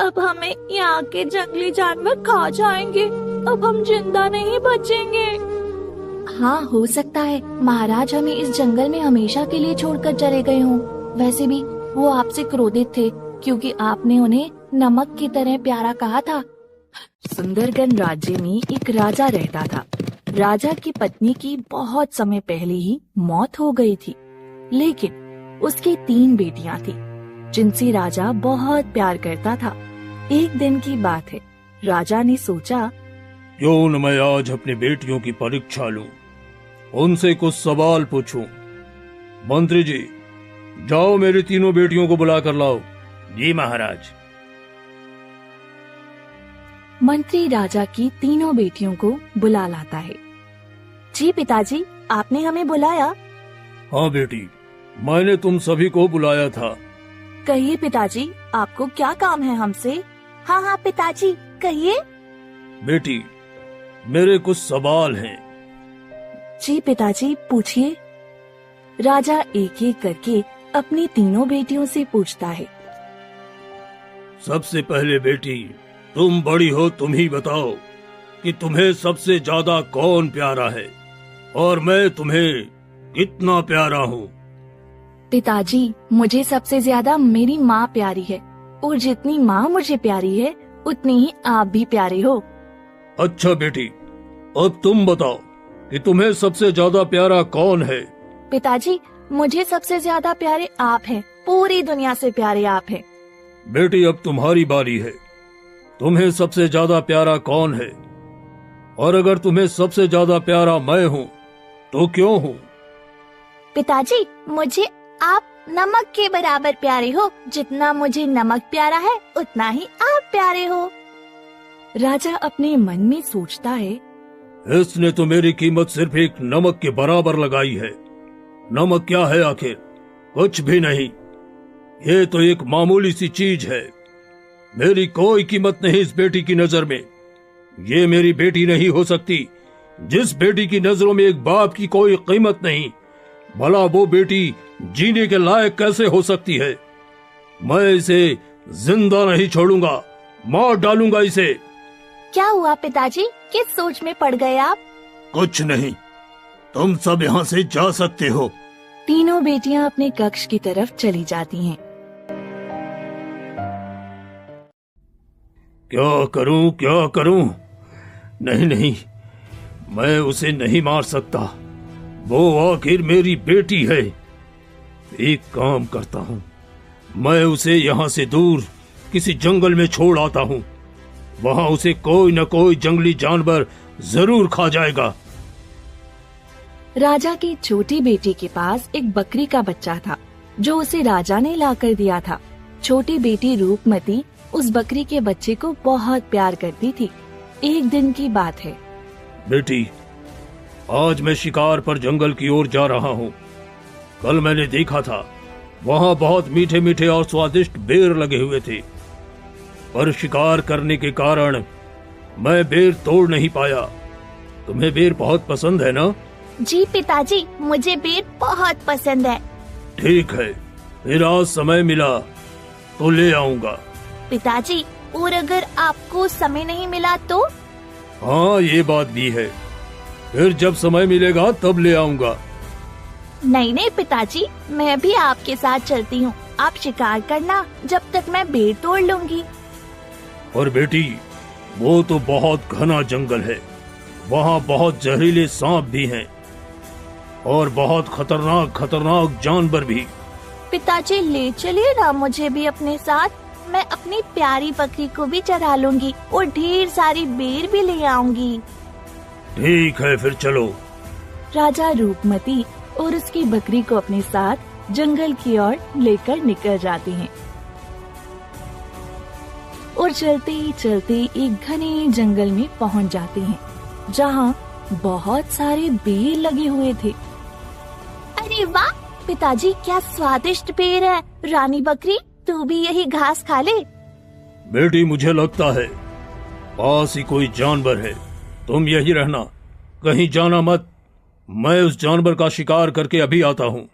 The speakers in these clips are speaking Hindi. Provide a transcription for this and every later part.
अब हमें यहाँ के जंगली जानवर खा जाएंगे। अब हम जिंदा नहीं बचेंगे। हाँ, हो सकता है महाराज हमें इस जंगल में हमेशा के लिए छोड़कर चले गए हों। वैसे भी वो आपसे क्रोधित थे क्योंकि आपने उन्हें नमक की तरह प्यारा कहा था। सुंदरगन राज्य में एक राजा रहता था। राजा की पत्नी की बहुत समय पहले ही मौत हो गई थी, लेकिन उसकी 3 बेटियां थी जिनसे राजा बहुत प्यार करता था। एक दिन की बात है, राजा ने सोचा, क्यों न मैं आज अपनी बेटियों की परीक्षा लूं, उनसे कुछ सवाल पूछूं। मंत्री जी, जाओ मेरी तीनों बेटियों को बुला कर लाओ। जी महाराज। मंत्री राजा की तीनों बेटियों को बुला लाता है। जी पिताजी, आपने हमें बुलाया? हाँ बेटी, मैंने तुम सभी को बुलाया था। कहिए पिताजी, आपको क्या काम है हमसे? हाँ हाँ पिताजी, कहिए। बेटी, मेरे कुछ सवाल हैं। जी पिताजी, पूछिए। राजा एक एक करके अपनी तीनों बेटियों से पूछता है। सबसे पहले बेटी, तुम बड़ी हो, तुम ही बताओ कि तुम्हें सबसे ज्यादा कौन प्यारा है और मैं तुम्हें कितना प्यारा हूँ। पिताजी, मुझे सबसे ज्यादा मेरी माँ प्यारी है और जितनी माँ मुझे प्यारी है उतनी ही आप भी प्यारे हो। अच्छा बेटी, अब तुम बताओ कि तुम्हें सबसे ज्यादा प्यारा कौन है। पिताजी, मुझे सबसे ज्यादा प्यारे आप हैं। पूरी दुनिया से प्यारे आप हैं। बेटी, अब तुम्हारी बारी है। तुम्हें सबसे ज्यादा प्यारा कौन है? और अगर तुम्हें सबसे ज्यादा प्यारा मैं हूँ तो क्यों हूँ? पिताजी, मुझे आप नमक के बराबर प्यारे हो। जितना मुझे नमक प्यारा है उतना ही आप प्यारे हो। राजा अपने मन में सोचता है, इसने तो मेरी कीमत सिर्फ एक नमक के बराबर लगाई है। नमक क्या है आखिर? कुछ भी नहीं। ये तो एक मामूली सी चीज है। मेरी कोई कीमत नहीं इस बेटी की नजर में। ये मेरी बेटी नहीं हो सकती। जिस बेटी की नजरों में एक बाप की कोई कीमत नहीं, भला वो बेटी जीने के लायक कैसे हो सकती है? मैं इसे जिंदा नहीं छोड़ूंगा, मार डालूंगा इसे। क्या हुआ पिताजी, किस सोच में पड़ गए आप? कुछ नहीं, तुम सब यहाँ से जा सकते हो। तीनों बेटियां अपने कक्ष की तरफ चली जाती हैं। क्या करूं, क्या करूं? नहीं नहीं, मैं उसे नहीं मार सकता। वो आखिर मेरी बेटी है। एक काम करता हूं, मैं उसे यहाँ से दूर किसी जंगल में छोड़ आता हूं। वहां उसे कोई न कोई जंगली जानवर जरूर खा जाएगा। राजा की छोटी बेटी के पास एक बकरी का बच्चा था जो उसे राजा ने लाकर दिया था। छोटी बेटी रूपमती उस बकरी के बच्चे को बहुत प्यार करती थी। एक दिन की बात है। बेटी, आज मैं शिकार पर जंगल की ओर जा रहा हूँ। कल मैंने देखा था वहाँ बहुत मीठे मीठे और स्वादिष्ट बेर लगे हुए थे, पर शिकार करने के कारण मैं बेर तोड़ नहीं पाया। तुम्हें बेर बहुत पसंद है ना? जी पिताजी, मुझे बेर बहुत पसंद है। ठीक है, फिर आज समय मिला तो ले आऊंगा। पिताजी, और अगर आपको समय नहीं मिला तो? हाँ, ये बात भी है। फिर जब समय मिलेगा तब ले आऊंगा। नहीं नहीं पिताजी, मैं भी आपके साथ चलती हूँ। आप शिकार करना, जब तक मैं बेर तोड़ लूंगी। और बेटी, वो तो बहुत घना जंगल है। वहाँ बहुत जहरीले सांप भी हैं और बहुत खतरनाक खतरनाक जानवर भी। पिताजी, ले चलिए ना मुझे भी अपने साथ। मैं अपनी प्यारी बकरी को भी चरा लूंगी और ढेर सारी बेर भी ले आऊंगी। ठीक है, फिर चलो। राजा रूपमती और उसकी बकरी को अपने साथ जंगल की ओर लेकर निकल जाते हैं और चलते ही चलते एक घने जंगल में पहुंच जाते हैं जहां बहुत सारे बेर लगे हुए थे। अरे वाह पिताजी, क्या स्वादिष्ट बेर है। रानी बकरी, तू भी यही घास खा ले। बेटी, मुझे लगता है पास ही कोई जानवर है। तुम यही रहना, कहीं जाना मत। मैं उस जानवर का शिकार करके अभी आता हूँ।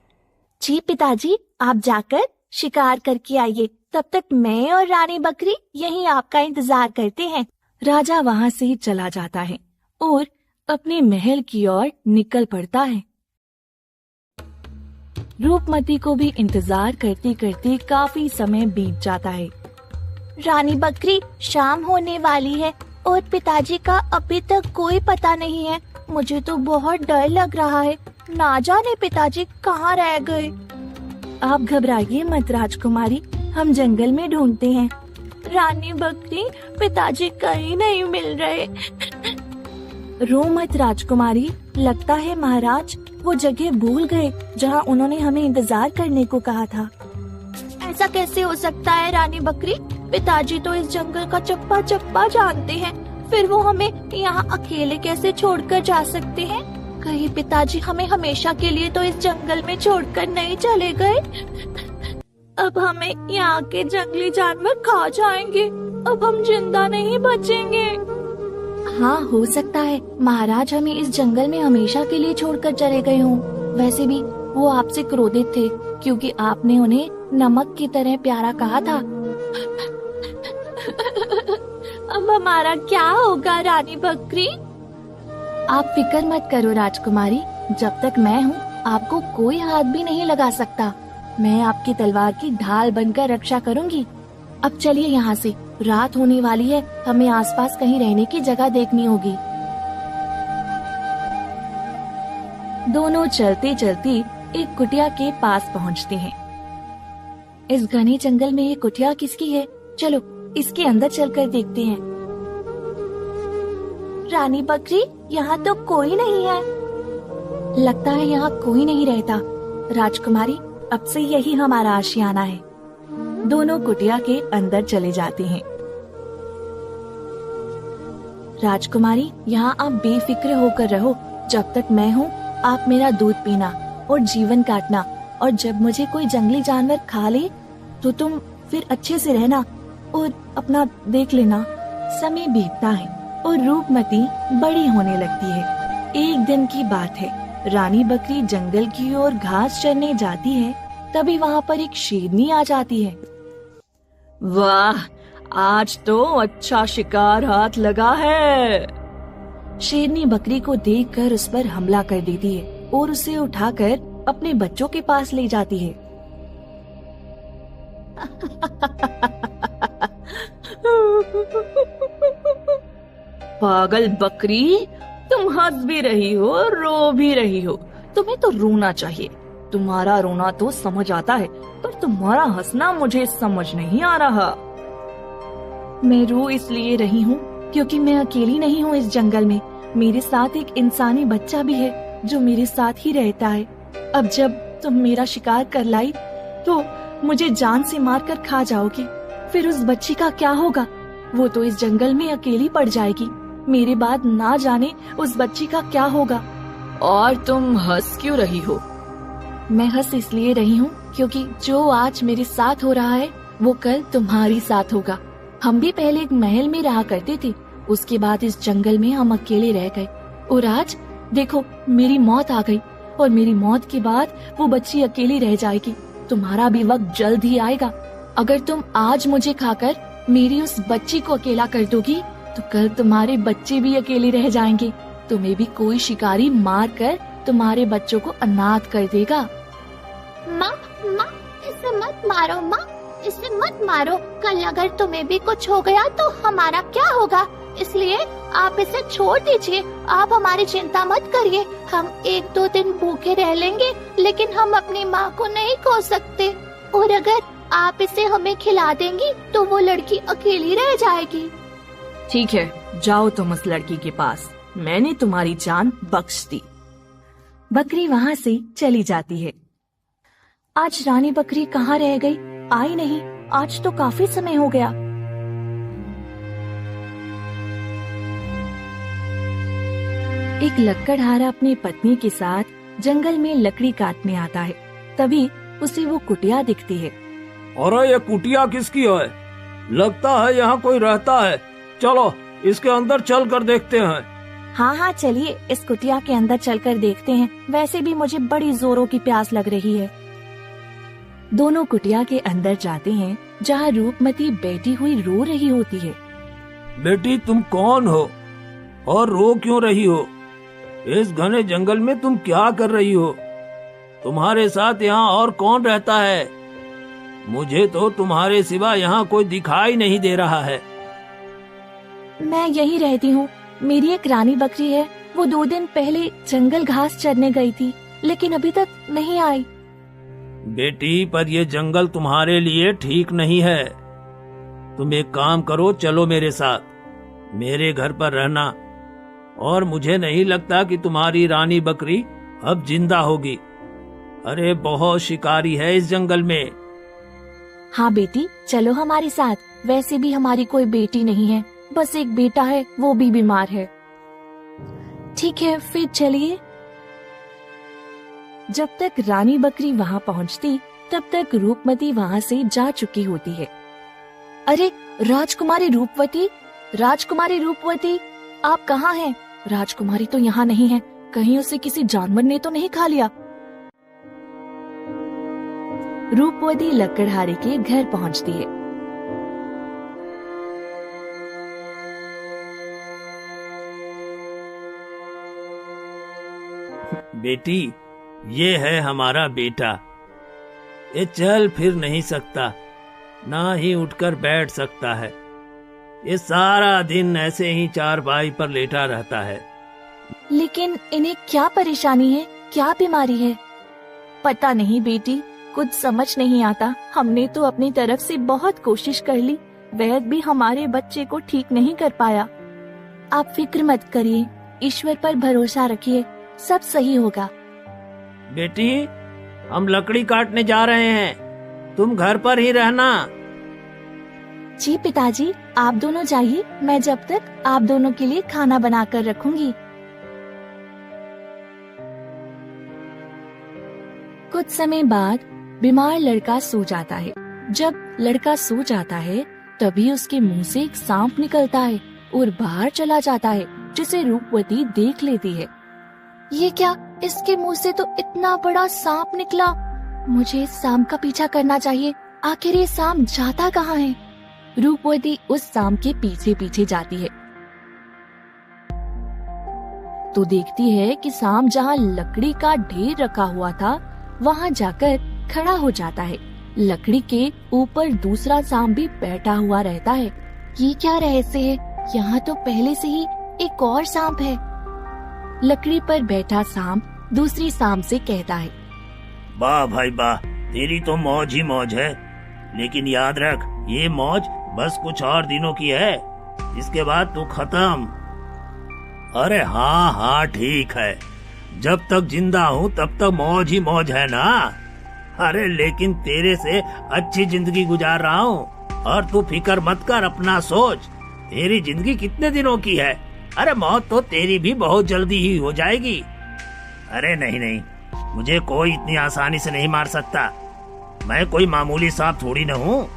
जी पिताजी, आप जाकर शिकार करके आइए। तब तक मैं और रानी बकरी यहीं आपका इंतजार करते हैं। राजा वहाँ से चला जाता है और अपने महल की ओर निकल पड़ता है। रूपमती को भी इंतजार करते करते काफी समय बीत जाता है। रानी बकरी, शाम होने वाली है और पिताजी का अभी तक कोई पता नहीं है। मुझे तो बहुत डर लग रहा है, ना जाने पिताजी कहाँ रह गए। आप घबराइए मत राजकुमारी, हम जंगल में ढूंढते हैं। रानी बकरी, पिताजी कहीं नहीं मिल रहे। रो मत राजकुमारी, लगता है महाराज वो जगह भूल गए जहाँ उन्होंने हमें इंतजार करने को कहा था। ऐसा कैसे हो सकता है रानी बकरी? पिताजी तो इस जंगल का चप्पा चप्पा जानते हैं, फिर वो हमें यहाँ अकेले कैसे छोड़कर जा सकते हैं? कहीं पिताजी हमें हमेशा के लिए तो इस जंगल में छोड़कर नहीं चले गए? अब हमें यहाँ के जंगली जानवर खा जाएंगे, अब हम जिंदा नहीं बचेंगे। हाँ, हो सकता है महाराज हमें इस जंगल में हमेशा के लिए छोड़कर चले गए हों। वैसे भी वो आपसे क्रोधित थे क्योंकि आपने उन्हें नमक की तरह प्यारा कहा था। अब हमारा क्या होगा रानी बकरी? आप फिक्र मत करो राजकुमारी, जब तक मैं हूँ आपको कोई हाथ भी नहीं लगा सकता। मैं आपकी तलवार की ढाल बनकर रक्षा करूंगी। अब चलिए यहाँ से, रात होने वाली है, हमें आसपास कहीं रहने की जगह देखनी होगी। दोनों चलते चलते एक कुटिया के पास पहुँचते हैं। इस घने जंगल में ये कुटिया किसकी है? चलो इसके अंदर चलकर देखते हैं। रानी बकरी, यहाँ तो कोई नहीं है। लगता है यहाँ कोई नहीं रहता। राजकुमारी, अब से यही हमारा आशियाना है। दोनों कुटिया के अंदर चले जाते हैं। राजकुमारी, यहाँ आप बेफिक्र होकर रहो। जब तक मैं हूँ आप मेरा दूध पीना और जीवन काटना, और जब मुझे कोई जंगली जानवर खा ले तो तुम फिर अच्छे से रहना और अपना देख लेना। समय बीतता है और रूपमती बड़ी होने लगती है। एक दिन की बात है, रानी बकरी जंगल की ओर घास चरने जाती है, तभी वहाँ पर एक शेरनी आ जाती है। वाह, आज तो अच्छा शिकार हाथ लगा है। शेरनी बकरी को देखकर उस पर हमला कर देती है और उसे उठाकर अपने बच्चों के पास ले जाती है। पागल बकरी, तुम हंस भी रही हो, रो भी रही हो। तुम्हें तो रोना चाहिए। तुम्हारा रोना तो समझ आता है, पर तुम्हारा हंसना मुझे समझ नहीं आ रहा। मैं रो इसलिए रही हूँ क्योंकि मैं अकेली नहीं हूँ इस जंगल में। मेरे साथ एक इंसानी बच्चा भी है जो मेरे साथ ही रहता है। अब जब तुम मेरा शिकार कर लाई तो मुझे जान से मारकर खा जाओगी, फिर उस बच्ची का क्या होगा? वो तो इस जंगल में अकेली पड़ जाएगी। मेरे बाद ना जाने उस बच्ची का क्या होगा। और तुम हंस क्यों रही हो? मैं हंस इसलिए रही हूँ क्योंकि जो आज मेरे साथ हो रहा है वो कल तुम्हारी साथ होगा। हम भी पहले एक महल में रहा करते थे, उसके बाद इस जंगल में हम अकेले रह गए, और आज देखो मेरी मौत आ गई, और मेरी मौत के बाद वो बच्ची अकेली रह जाएगी। तुम्हारा भी वक्त जल्द ही आएगा। अगर तुम आज मुझे खाकर मेरी उस बच्ची को अकेला कर दोगी तो कल तुम्हारे बच्चे भी अकेले रह जाएंगे। तुम्हें भी कोई शिकारी मार कर तुम्हारे बच्चों को अनाथ कर देगा। माँ, इसे मत मारो माँ, इसे मत मारो। कल अगर तुम्हें भी कुछ हो गया तो हमारा क्या होगा? इसलिए आप इसे छोड़ दीजिए। आप हमारी चिंता मत करिए। हम 1-2 दिन भूखे रह लेंगे, लेकिन हम अपनी माँ को नहीं खो सकते। और अगर आप इसे हमें खिला देंगी तो वो लड़की अकेली रह जाएगी। ठीक है, जाओ तुम उस लड़की के पास, मैंने तुम्हारी जान बख्श दी। बकरी वहाँ से चली जाती है। आज रानी बकरी कहाँ रह गई? आई नहीं, आज तो काफी समय हो गया। एक लकड़हारा अपनी पत्नी के साथ जंगल में लकड़ी काटने आता है, तभी उसे वो कुटिया दिखती है। अरे ये कुटिया किसकी है? लगता है यहाँ कोई रहता है। चलो इसके अंदर चल कर देखते हैं। हाँ, चलिए इस कुटिया के अंदर चलकर देखते हैं। वैसे भी मुझे बड़ी जोरों की प्यास लग रही है। दोनों कुटिया के अंदर जाते हैं जहाँ रूपमती बैठी हुई रो रही होती है। बेटी, तुम कौन हो और रो क्यों रही हो? इस घने जंगल में तुम क्या कर रही हो? तुम्हारे साथ यहाँ और कौन रहता है? मुझे तो तुम्हारे सिवा यहाँ कोई दिखाई नहीं दे रहा है। मैं यहीं रहती हूँ। मेरी एक रानी बकरी है, वो 2 दिन पहले जंगल घास चरने गई थी, लेकिन अभी तक नहीं आई। बेटी, पर ये जंगल तुम्हारे लिए ठीक नहीं है। तुम एक काम करो, चलो मेरे साथ, मेरे घर पर रहना। और मुझे नहीं लगता कि तुम्हारी रानी बकरी अब जिंदा होगी। अरे बहुत शिकारी है इस जंगल में। हाँ बेटी, चलो हमारे साथ। वैसे भी हमारी कोई बेटी नहीं है, बस एक बेटा है, वो भी बीमार है। ठीक है, फिर चलिए। जब तक रानी बकरी वहाँ पहुँचती, तब तक रूपमती वहाँ से जा चुकी होती है। अरे राजकुमारी रूपवती, राजकुमारी रूपवती, आप कहाँ हैं? राजकुमारी तो यहाँ नहीं है, कहीं उसे किसी जानवर ने तो नहीं खा लिया। रूपवती लकड़हारे के घर पहुँचती है। बेटी, ये है हमारा बेटा। ये चल फिर नहीं सकता, ना ही उठकर बैठ सकता है। ये सारा दिन ऐसे ही चारपाई पर लेटा रहता है। लेकिन इन्हें क्या परेशानी है, क्या बीमारी है? पता नहीं बेटी, कुछ समझ नहीं आता। हमने तो अपनी तरफ से बहुत कोशिश कर ली, वैद्य भी हमारे बच्चे को ठीक नहीं कर पाया। आप फिक्र मत करिए, ईश्वर पर भरोसा रखिए, सब सही होगा। बेटी, हम लकड़ी काटने जा रहे हैं, तुम घर पर ही रहना। जी पिताजी, आप दोनों जाइए, मैं जब तक आप दोनों के लिए खाना बनाकर रखूंगी। कुछ समय बाद बीमार लड़का सो जाता है। जब लड़का सो जाता है, तभी उसके मुंह से एक सांप निकलता है और बाहर चला जाता है, जिसे रूपवती देख लेती है। ये क्या, इसके मुंह से तो इतना बड़ा सांप निकला। मुझे इस सांप का पीछा करना चाहिए। आखिर ये सांप जाता कहाँ है? रूपवती उस सांप के पीछे पीछे जाती है तो देखती है कि सांप जहाँ लकड़ी का ढेर रखा हुआ था, वहाँ जाकर खड़ा हो जाता है। लकड़ी के ऊपर दूसरा सांप भी बैठा हुआ रहता है। ये क्या रहस्य है? यहाँ तो पहले से ही एक और सांप है। लकड़ी पर बैठा सांप दूसरी सांप से कहता है, वाह भाई वाह, तेरी तो मौज ही मौज है। लेकिन याद रख, ये मौज बस कुछ और दिनों की है, इसके बाद तू खत्म। अरे हाँ हाँ ठीक है, जब तक जिंदा हूँ तब तक मौज ही मौज है ना। अरे लेकिन तेरे से अच्छी जिंदगी गुजार रहा हूँ और तू फिक्र मत कर, अपना सोच, तेरी जिंदगी कितने दिनों की है। अरे मौत तो तेरी भी बहुत जल्दी ही हो जाएगी। अरे नहीं नहीं, मुझे कोई इतनी आसानी से नहीं मार सकता। मैं कोई मामूली सांप थोड़ी न हूँ।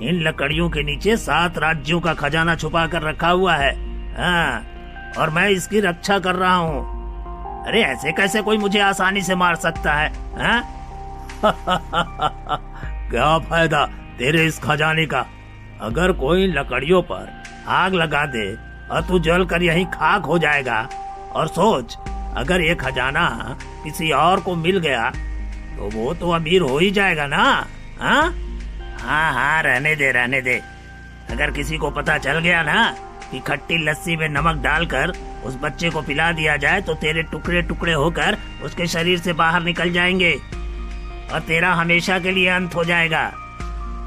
इन लकड़ियों के नीचे 7 राज्यों का खजाना छुपा कर रखा हुआ है। हाँ, और मैं इसकी रक्षा कर रहा हूँ। अरे ऐसे कैसे कोई मुझे आसानी से मार सकता है? हाँ? क्या फायदा तेरे इस खजाने का? अगर कोई लकड़ियों पर आग लगा दे और तू जल कर यहीं खाक हो जाएगा। और सोच, अगर ये खजाना किसी और को मिल गया तो वो तो अमीर हो ही जाएगा ना। हाँ हाँ हाँ, रहने दे रहने दे। अगर किसी को पता चल गया ना कि खट्टी लस्सी में नमक डालकर उस बच्चे को पिला दिया जाए तो तेरे टुकड़े टुकड़े होकर उसके शरीर से बाहर निकल जाएंगे और तेरा हमेशा के लिए अंत हो जाएगा।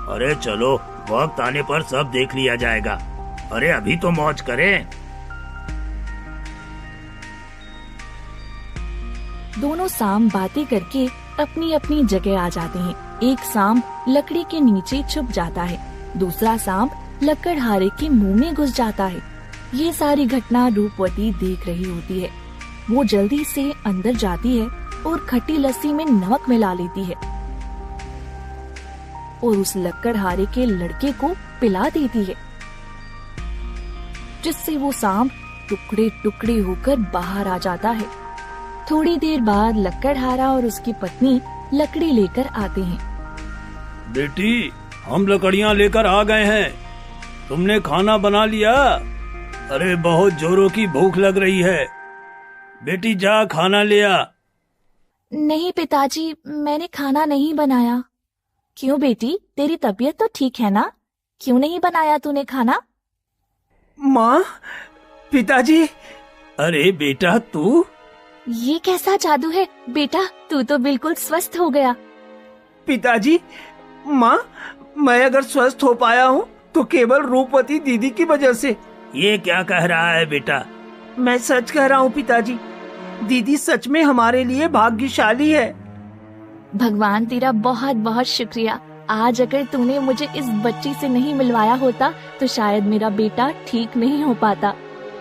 अरे चलो, वक्त आने पर सब देख लिया जाएगा। अरे अभी तो मौज करें। दोनों सांप बातें करके अपनी अपनी जगह आ जाते हैं। एक सांप लकड़ी के नीचे छुप जाता है, दूसरा सांप लकड़हारे के मुंह में घुस जाता है। ये सारी घटना रूपवती देख रही होती है। वो जल्दी से अंदर जाती है और खट्टी लस्सी में नमक मिला लेती है और उस लकड़हारे के लड़के को पिला देती है, जिससे वो सांप टुकड़े टुकड़े होकर बाहर आ जाता है। थोड़ी देर बाद लकड़हारा और उसकी पत्नी लकड़ी लेकर आते हैं। बेटी, हम लकड़ियां लेकर आ गए हैं। तुमने खाना बना लिया? अरे बहुत जोरों की भूख लग रही है। बेटी जा खाना ले आ। नहीं पिताजी, मैंने खाना नहीं बनाया। क्यों बेटी, तेरी तबीयत तो ठीक है ना? क्यों नहीं बनाया तूने खाना? माँ, पिताजी। अरे बेटा तू? ये कैसा जादू है बेटा, तू तो बिल्कुल स्वस्थ हो गया। पिताजी, माँ, मैं अगर स्वस्थ हो पाया हूँ तो केवल रूपवती दीदी की वजह से। ये क्या कह रहा है बेटा? मैं सच कह रहा हूँ पिताजी, दीदी सच में हमारे लिए भाग्यशाली है। भगवान तेरा बहुत बहुत शुक्रिया। आज अगर तूने मुझे इस बच्ची से नहीं मिलवाया होता तो शायद मेरा बेटा ठीक नहीं हो पाता।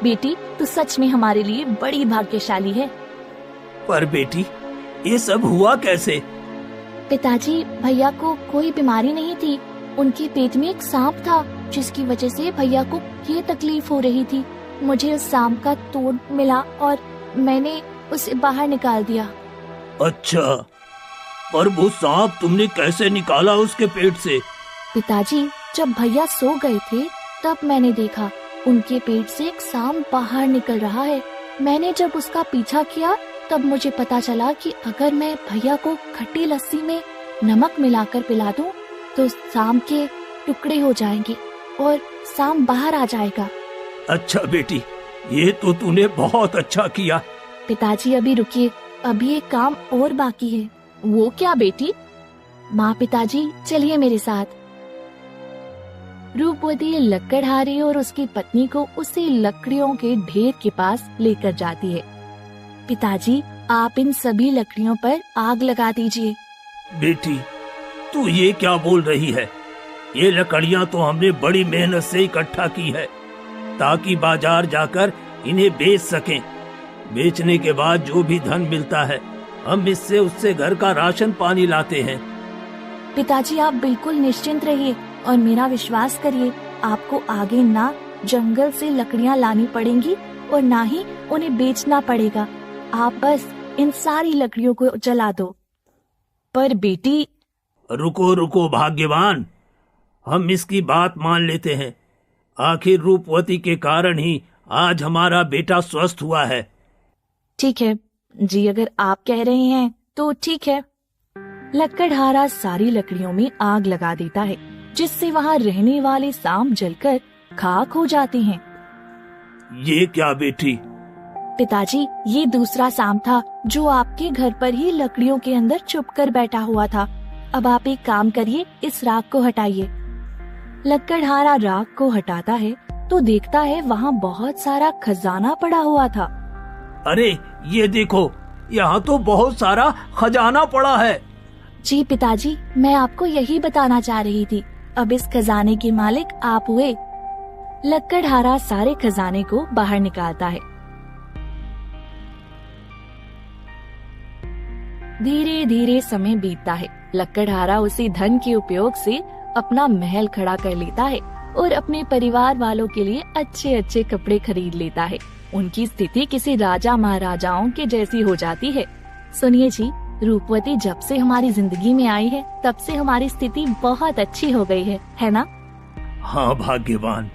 बेटी, तू सच में हमारे लिए बड़ी भाग्यशाली है। पर बेटी, ये सब हुआ कैसे? पिताजी, भैया को कोई बीमारी नहीं थी। उनके पेट में एक सांप था जिसकी वजह से भैया को ये तकलीफ हो रही थी। मुझे उस सांप का तोड़ मिला और मैंने उसे बाहर निकाल दिया। अच्छा, पर वो सांप तुमने कैसे निकाला उसके पेट से? पिताजी, जब भैया सो गए थे तब मैंने देखा उनके पेट से एक सांप बाहर निकल रहा है। मैंने जब उसका पीछा किया तब मुझे पता चला कि अगर मैं भैया को खट्टी लस्सी में नमक मिलाकर पिला दूं तो सांप के टुकड़े हो जाएंगे और सांप बाहर आ जाएगा। अच्छा बेटी, ये तो तूने बहुत अच्छा किया। पिताजी अभी रुकिए, अभी एक काम और बाकी है। वो क्या बेटी? माँ, पिताजी चलिए मेरे साथ। रूपवती लकड़हारे और उसकी पत्नी को उसी लकड़ियों के ढेर के पास लेकर जाती है। पिताजी, आप इन सभी लकड़ियों पर आग लगा दीजिए। बेटी, तू ये क्या बोल रही है? ये लकड़ियां तो हमने बड़ी मेहनत से इकट्ठा की है ताकि बाजार जाकर इन्हें बेच सकें। बेचने के बाद जो भी धन मिलता है हम इससे उससे घर का राशन पानी लाते हैं। पिताजी, आप बिल्कुल निश्चिंत रहिए और मेरा विश्वास करिए। आपको आगे ना जंगल से लकड़ियां लानी पड़ेंगी और ना ही उन्हें बेचना पड़ेगा। आप बस इन सारी लकड़ियों को जला दो। पर बेटी। रुको रुको भाग्यवान, हम इसकी बात मान लेते हैं। आखिर रूपवती के कारण ही आज हमारा बेटा स्वस्थ हुआ है। ठीक है जी, अगर आप कह रहे हैं तो ठीक है। लकड़हारा सारी लकड़ियों में आग लगा देता है जिससे वहाँ रहने वाले सांप जलकर खाक हो जाते हैं। ये क्या बेटी? पिताजी, ये दूसरा सांप था जो आपके घर पर ही लकड़ियों के अंदर छुपकर बैठा हुआ था। अब आप एक काम करिए, इस राख को हटाइए। लकड़हारा राख को हटाता है तो देखता है वहाँ बहुत सारा खजाना पड़ा हुआ था। अरे ये देखो, यहाँ तो बहुत सारा खजाना पड़ा है। जी पिताजी, मैं आपको यही बताना चाह रही थी। अब इस खजाने के मालिक आप हुए। लकड़हारा सारे खजाने को बाहर निकालता है। धीरे धीरे समय बीतता है। लकड़हारा उसी धन के उपयोग से अपना महल खड़ा कर लेता है और अपने परिवार वालों के लिए अच्छे अच्छे कपड़े खरीद लेता है। उनकी स्थिति किसी राजा महाराजाओं के जैसी हो जाती है। सुनिए जी, रूपवती जब से हमारी जिंदगी में आई है तब से हमारी स्थिति बहुत अच्छी हो गई है ना? हाँ भाग्यवान,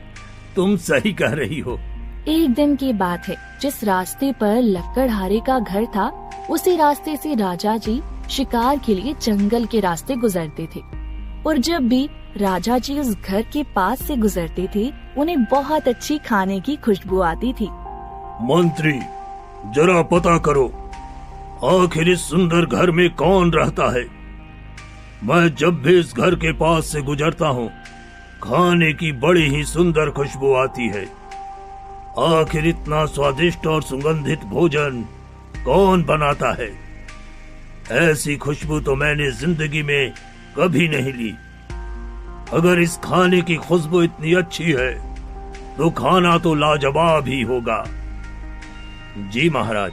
तुम सही कह रही हो। एक दिन की बात है, जिस रास्ते पर लकड़हारे का घर था उसी रास्ते से राजा जी शिकार के लिए जंगल के रास्ते गुजरते थे। और जब भी राजा जी उस घर के पास से गुजरते थे उन्हें बहुत अच्छी खाने की खुशबू आती थी। मंत्री, जरा पता करो आखिर इस सुंदर घर में कौन रहता है। मैं जब भी इस घर के पास से गुजरता हूँ खाने की बड़ी ही सुंदर खुशबू आती है। आखिर इतना स्वादिष्ट और सुगंधित भोजन कौन बनाता है? ऐसी खुशबू तो मैंने जिंदगी में कभी नहीं ली। अगर इस खाने की खुशबू इतनी अच्छी है तो खाना तो लाजवाब ही होगा। जी महाराज,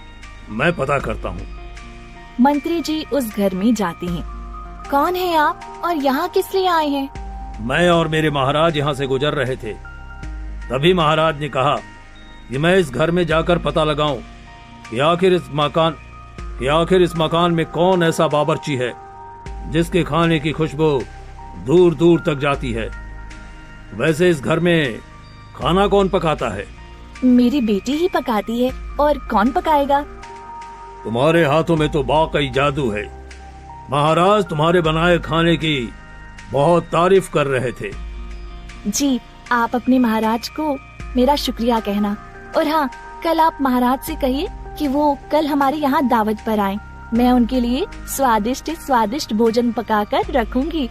मैं पता करता हूँ। मंत्री जी उस घर में जाते हैं। कौन है आप और यहाँ किस लिए आए हैं? मैं और मेरे महाराज यहाँ से गुजर रहे थे। तभी महाराज ने कहा कि मैं इस घर में जाकर पता लगाऊं कि आखिर इस मकान में कौन ऐसा बावर्ची है जिसके खाने की खुशबू दूर दूर तक जाती है। वैसे इस घर में खाना कौन पकाता है? मेरी बेटी ही पकाती है, और कौन पकाएगा? तुम्हारे हाथों में तो वाकई जादू है। महाराज तुम्हारे बनाए खाने की बहुत तारीफ कर रहे थे। जी, आप अपने महाराज को मेरा शुक्रिया कहना। और हाँ, कल आप महाराज से कहिए कि वो कल हमारे यहाँ दावत पर आएं। मैं उनके लिए स्वादिष्ट स्वादिष्ट भोजन पकाकर रखूंगी।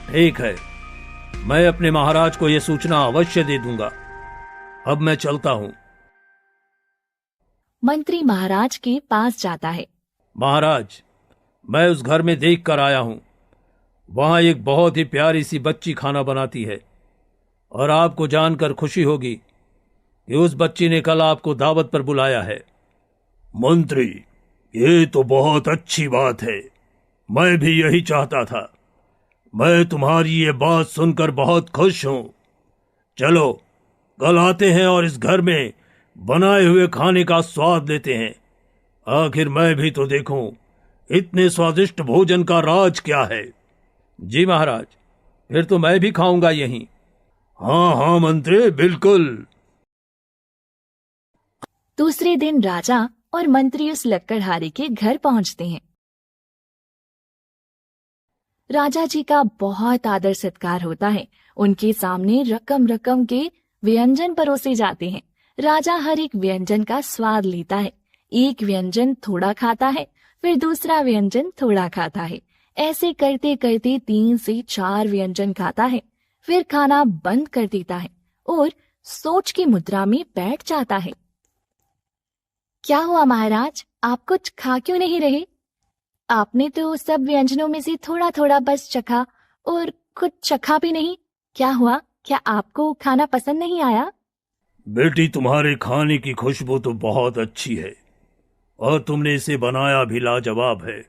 ठीक है, मैं अपने महाराज को यह सूचना अवश्य दे दूंगा। अब मैं चलता हूँ। मंत्री महाराज के पास जाता है। महाराज, मैं उस घर में देख कर आया हूँ। वहाँ एक बहुत ही प्यारी सी बच्ची खाना बनाती है, और आपको जानकर खुशी होगी कि उस बच्ची ने कल आपको दावत पर बुलाया है। मंत्री, ये तो बहुत अच्छी बात है। मैं भी यही चाहता था। मैं तुम्हारी ये बात सुनकर बहुत खुश हूँ। चलो कल आते हैं और इस घर में बनाए हुए खाने का स्वाद लेते हैं। आखिर मैं भी तो देखूं इतने स्वादिष्ट भोजन का राज क्या है। जी महाराज, फिर तो मैं भी खाऊंगा यहीं। हाँ हाँ मंत्री, बिल्कुल। दूसरे दिन राजा और मंत्री उस लक्कड़हारे के घर पहुंचते हैं। राजा जी का बहुत आदर सत्कार होता है। उनके सामने रकम रकम के व्यंजन परोसे जाते हैं। राजा हर एक व्यंजन का स्वाद लेता है। एक व्यंजन थोड़ा खाता है, फिर दूसरा व्यंजन थोड़ा खाता है। ऐसे करते करते 3 से 4 व्यंजन खाता है, फिर खाना बंद कर देता है और सोच की मुद्रा में बैठ जाता है। क्या हुआ महाराज, आप कुछ खा क्यों नहीं रहे? आपने तो सब व्यंजनों में से थोड़ा थोड़ा बस चखा और कुछ चखा भी नहीं। क्या हुआ, क्या आपको खाना पसंद नहीं आया? बेटी, तुम्हारे खाने की खुशबू तो बहुत अच्छी है और तुमने इसे बनाया भी लाजवाब है।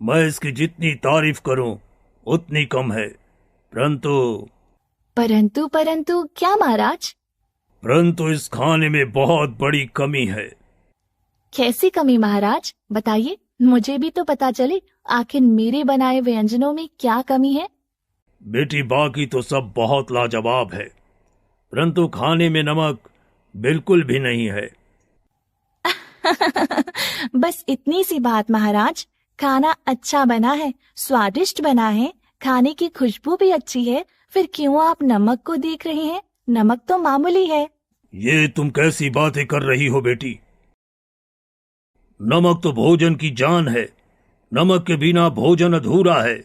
मैं इसकी जितनी तारीफ करूं उतनी कम है। परंतु परंतु क्या महाराज? परंतु इस खाने में बहुत बड़ी कमी है। कैसी कमी महाराज, बताइए, मुझे भी तो पता चले आखिर मेरे बनाए व्यंजनों में क्या कमी है। बेटी, बाकी तो सब बहुत लाजवाब है, परंतु खाने में नमक बिल्कुल भी नहीं है। बस इतनी सी बात महाराज। खाना अच्छा बना है, स्वादिष्ट बना है, खाने की खुशबू भी अच्छी है, फिर क्यों आप नमक को देख रहे हैं? नमक तो मामूली है। ये तुम कैसी बातें कर रही हो बेटी? नमक तो भोजन की जान है। नमक के बिना भोजन अधूरा है।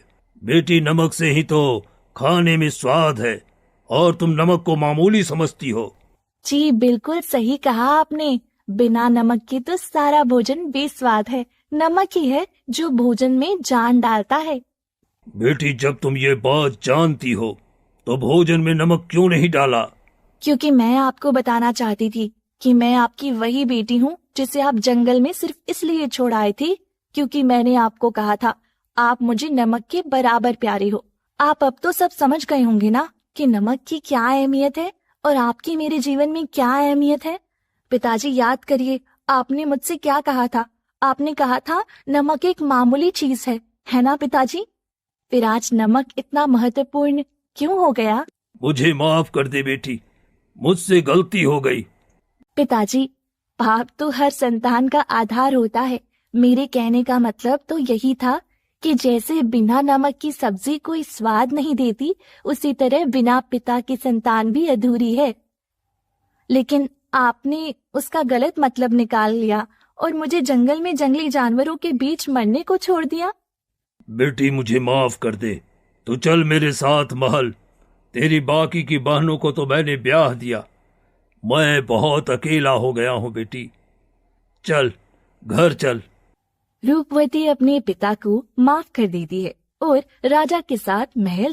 बेटी, नमक से ही तो खाने में स्वाद है, और तुम नमक को मामूली समझती हो। जी बिल्कुल सही कहा आपने। बिना नमक के तो सारा भोजन बेस्वाद है। नमक ही है जो भोजन में जान डालता है। बेटी, जब तुम ये बात जानती हो तो भोजन में नमक क्यों नहीं डाला? क्योंकि मैं आपको बताना चाहती थी कि मैं आपकी वही बेटी हूँ जिसे आप जंगल में सिर्फ इसलिए छोड़ आए थे क्योंकि मैंने आपको कहा था आप मुझे नमक के बराबर प्यारे हो। आप अब तो सब समझ गए होंगे ना कि नमक की क्या अहमियत है और आपकी मेरे जीवन में क्या अहमियत है। पिताजी, याद करिए, आपने मुझसे क्या कहा था? आपने कहा था नमक एक मामूली चीज है ना पिताजी? फिर आज नमक इतना महत्वपूर्ण क्यों हो गया? मुझे माफ कर दे बेटी, मुझसे गलती हो गई। पिताजी, पाप तो हर संतान का आधार होता है। मेरे कहने का मतलब तो यही था कि जैसे बिना नमक की सब्जी कोई स्वाद नहीं देती, उसी तरह बिना पिता की संतान भी अधूरी है। लेकिन आपने उसका गलत मतलब निकाल लिया और मुझे जंगल में जंगली जानवरों के बीच मरने को छोड़ दिया। बेटी, मुझे माफ कर दे। तू चल मेरे साथ महल। तेरी बाकी की बहनों को तो मैंने ब्याह दिया। मैं बहुत अकेला हो गया हूँ बेटी। चल, घर चल। रूपवती अपने पिता को माफ कर देती है और राजा के साथ महल